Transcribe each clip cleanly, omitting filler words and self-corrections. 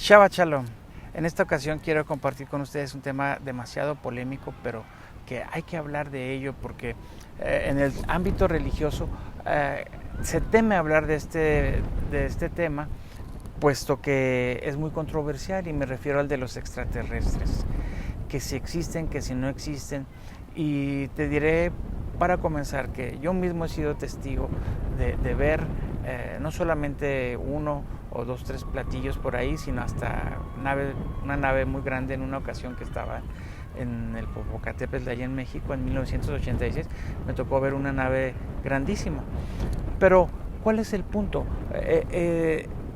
Shabbat Shalom. En esta ocasión quiero compartir con ustedes un tema demasiado polémico, pero que hay que hablar de ello porque en el ámbito religioso se teme hablar de este tema, puesto que es muy controversial, y me refiero al de los extraterrestres, que si existen, que si no existen. Y te diré para comenzar que yo mismo he sido testigo de ver no solamente uno o dos, tres platillos por ahí, sino hasta una nave muy grande. En una ocasión que estaba en el Popocatépetl de allá en México en 1986, me tocó ver una nave grandísima. Pero, ¿cuál es el punto?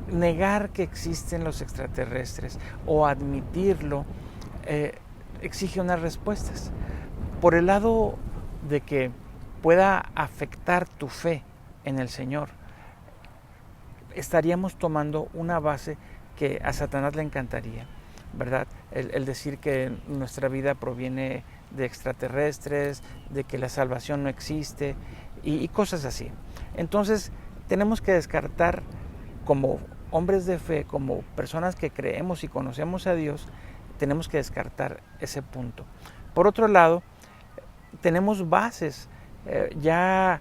Negar que existen los extraterrestres o admitirlo exige unas respuestas. Por el lado de que pueda afectar tu fe en el Señor, estaríamos tomando una base que a Satanás le encantaría, ¿verdad? El decir que nuestra vida proviene de extraterrestres, de que la salvación no existe y cosas así. Entonces tenemos que descartar, como hombres de fe, como personas que creemos y conocemos a Dios, tenemos que descartar ese punto. Por otro lado, tenemos bases ya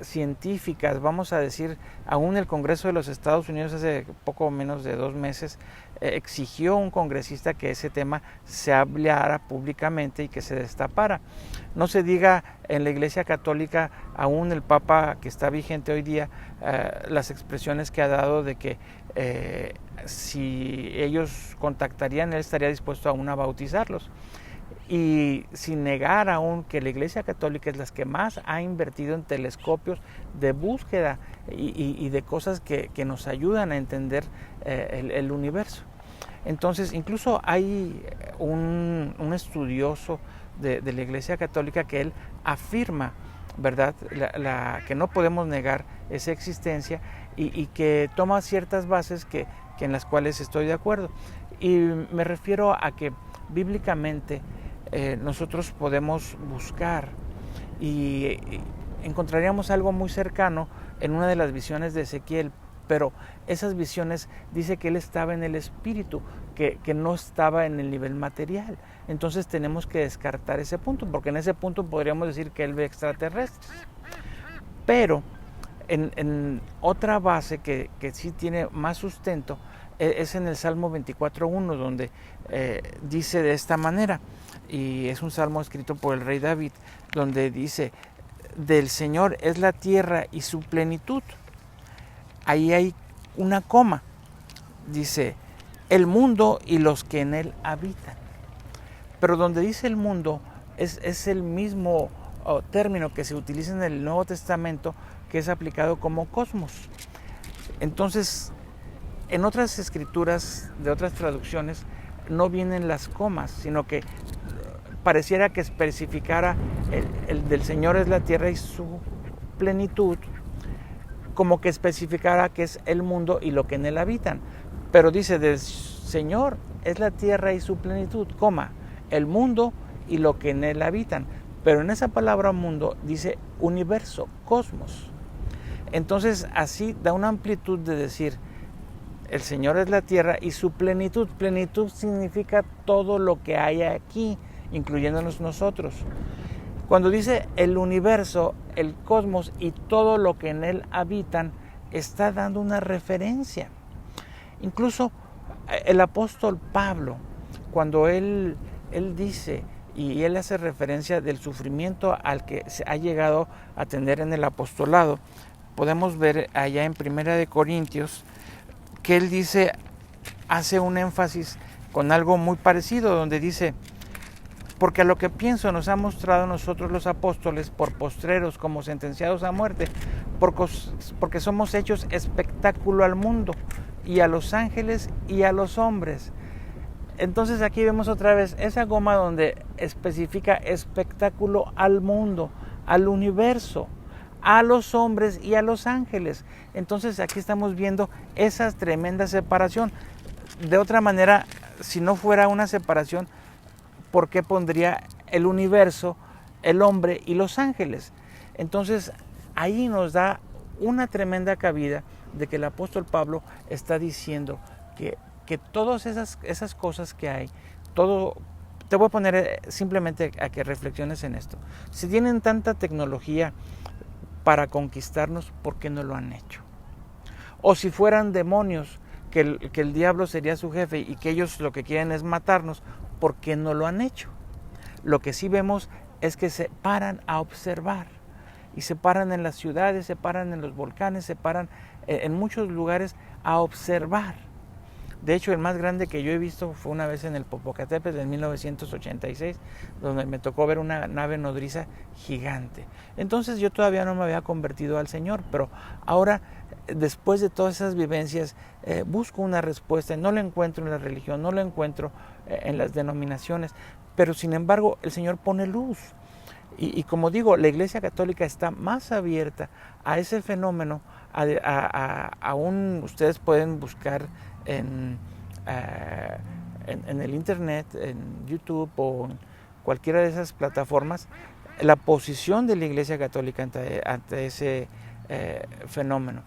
científicas, vamos a decir. Aún el Congreso de los Estados Unidos hace poco menos de 2 meses exigió a un congresista que ese tema se hablara públicamente y que se destapara. No se diga en la Iglesia Católica, aún el Papa que está vigente hoy día, las expresiones que ha dado de que si ellos contactarían, él estaría dispuesto aún a bautizarlos. Y sin negar aún que la Iglesia Católica es la que más ha invertido en telescopios de búsqueda y de cosas que nos ayudan a entender el universo. Entonces, incluso hay un estudioso de la Iglesia Católica que él afirma, ¿verdad?, que no podemos negar esa existencia y que toma ciertas bases que en las cuales estoy de acuerdo. Y me refiero a que bíblicamente nosotros podemos buscar y encontraríamos algo muy cercano en una de las visiones de Ezequiel, pero esas visiones dice que él estaba en el espíritu, que no estaba en el nivel material. Entonces tenemos que descartar ese punto, porque en ese punto podríamos decir que él ve extraterrestres. Pero en otra base que sí tiene más sustento es en el Salmo 24:1, donde dice de esta manera, y es un salmo escrito por el rey David, donde dice: del Señor es la tierra y su plenitud. Ahí hay una coma, dice el mundo y los que en él habitan. Pero donde dice el mundo es el mismo término que se utiliza en el Nuevo Testamento, que es aplicado como cosmos. Entonces, en otras escrituras de otras traducciones no vienen las comas, sino que pareciera que especificara el del Señor es la tierra y su plenitud, como que especificara que es el mundo y lo que en él habitan. Pero dice: del Señor es la tierra y su plenitud, coma, el mundo y lo que en él habitan. Pero en esa palabra mundo dice universo, cosmos. Entonces así da una amplitud de decir: el Señor es la tierra y su plenitud. Plenitud significa todo lo que hay aquí, incluyéndonos nosotros. Cuando dice el universo, el cosmos y todo lo que en él habitan, está dando una referencia. Incluso el apóstol Pablo, cuando él dice, y él hace referencia del sufrimiento al que se ha llegado a tener en el apostolado, podemos ver allá en 1 Corintios que él dice, hace un énfasis con algo muy parecido, donde dice: porque a lo que pienso nos ha mostrado a nosotros los apóstoles por postreros como sentenciados a muerte, porque somos hechos espectáculo al mundo y a los ángeles y a los hombres. Entonces aquí vemos otra vez esa goma donde especifica espectáculo al mundo, al universo, a los hombres y a los ángeles. Entonces aquí estamos viendo esa tremenda separación. De otra manera, si no fuera una separación, ¿por qué pondría el universo, el hombre y los ángeles? Entonces ahí nos da una tremenda cabida de que el apóstol Pablo está diciendo que que todas esas cosas que hay, todo, te voy a poner simplemente a que reflexiones en esto. Si tienen tanta tecnología para conquistarnos, ¿por qué no lo han hecho? O si fueran demonios, que el diablo sería su jefe y que ellos lo que quieren es matarnos, ¿por qué no lo han hecho? Lo que sí vemos es que se paran a observar, y se paran en las ciudades, se paran en los volcanes, se paran en muchos lugares a observar. De hecho, el más grande que yo he visto fue una vez en el Popocatépetl en 1986, donde me tocó ver una nave nodriza gigante. Entonces yo todavía no me había convertido al Señor, pero ahora, después de todas esas vivencias, busco una respuesta. No la encuentro en la religión, no la encuentro en las denominaciones, pero sin embargo el Señor pone luz. Y como digo, la Iglesia Católica está más abierta a ese fenómeno. Aún ustedes pueden buscar en el internet, en YouTube o en cualquiera de esas plataformas, la posición de la Iglesia Católica ante ese fenómeno.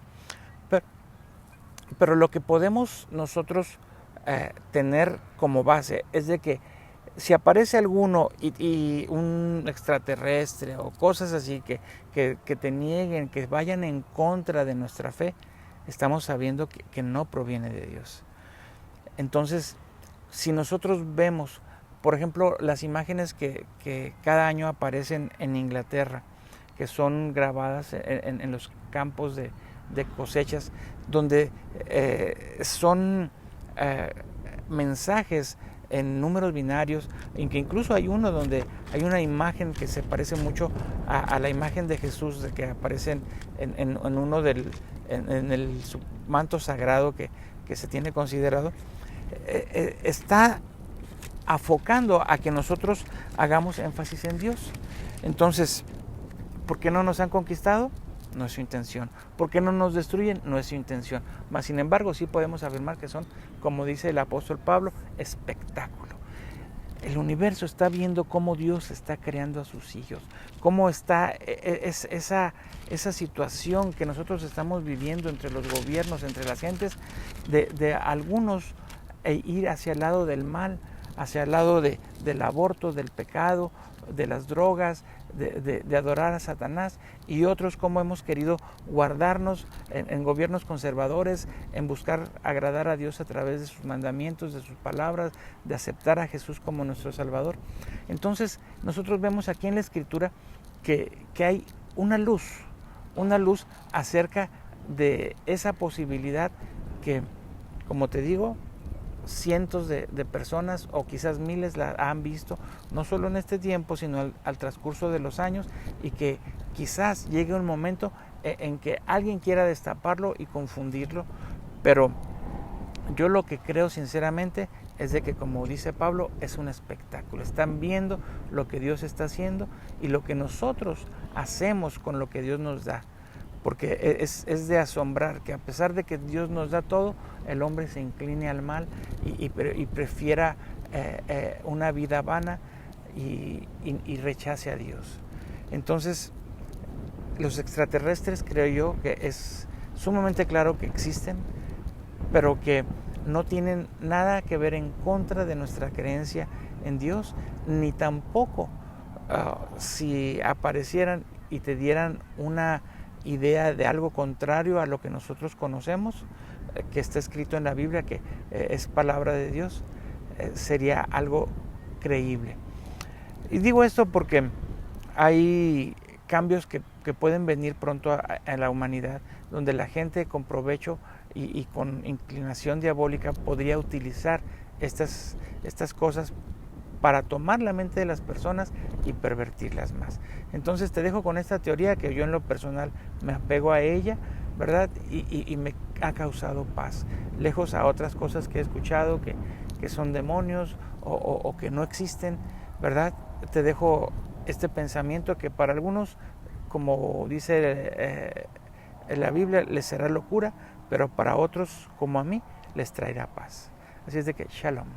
Pero lo que podemos nosotros tener como base es de que si aparece alguno y un extraterrestre o cosas así que te nieguen, que vayan en contra de nuestra fe, estamos sabiendo que no proviene de Dios. Entonces, si nosotros vemos, por ejemplo, las imágenes que cada año aparecen en Inglaterra, que son grabadas en los campos de cosechas, donde son mensajes en números binarios, en que incluso hay uno donde hay una imagen que se parece mucho a la imagen de Jesús, de que aparece en uno en el manto sagrado que se tiene considerado, está afocando a que nosotros hagamos énfasis en Dios. Entonces, ¿por qué no nos han conquistado? No es su intención. ¿Por qué no nos destruyen? No es su intención. Mas, sin embargo, sí podemos afirmar que son, como dice el apóstol Pablo, espectáculo. El universo está viendo cómo Dios está creando a sus hijos, cómo está esa situación que nosotros estamos viviendo entre los gobiernos, entre las gentes, de algunos ir hacia el lado del mal, hacia el lado del aborto, del pecado, de las drogas, de adorar a Satanás, y otros como hemos querido guardarnos en gobiernos conservadores, en buscar agradar a Dios a través de sus mandamientos, de sus palabras, de aceptar a Jesús como nuestro Salvador. Entonces nosotros vemos aquí en la Escritura que hay una luz acerca de esa posibilidad que, como te digo, cientos de personas o quizás miles la han visto, no solo en este tiempo, sino al transcurso de los años, y que quizás llegue un momento en que alguien quiera destaparlo y confundirlo. Pero yo lo que creo sinceramente es de que, como dice Pablo, es un espectáculo. Están viendo lo que Dios está haciendo y lo que nosotros hacemos con lo que Dios nos da. Porque es de asombrar que a pesar de que Dios nos da todo, el hombre se incline al mal y prefiera una vida vana y rechace a Dios. Entonces, los extraterrestres, creo yo que es sumamente claro que existen, pero que no tienen nada que ver en contra de nuestra creencia en Dios, ni tampoco si aparecieran y te dieran una idea de algo contrario a lo que nosotros conocemos, que está escrito en la Biblia, que es palabra de Dios, sería algo creíble. Y digo esto porque hay cambios que pueden venir pronto en la humanidad, donde la gente con provecho y con inclinación diabólica podría utilizar estas cosas para tomar la mente de las personas y pervertirlas más. Entonces te dejo con esta teoría que yo en lo personal me apego a ella, ¿verdad? Y me ha causado paz, lejos a otras cosas que he escuchado que son demonios o que no existen, ¿verdad? Te dejo este pensamiento que para algunos, como dice en la Biblia, les será locura, pero para otros, como a mí, les traerá paz. Así es de que, shalom.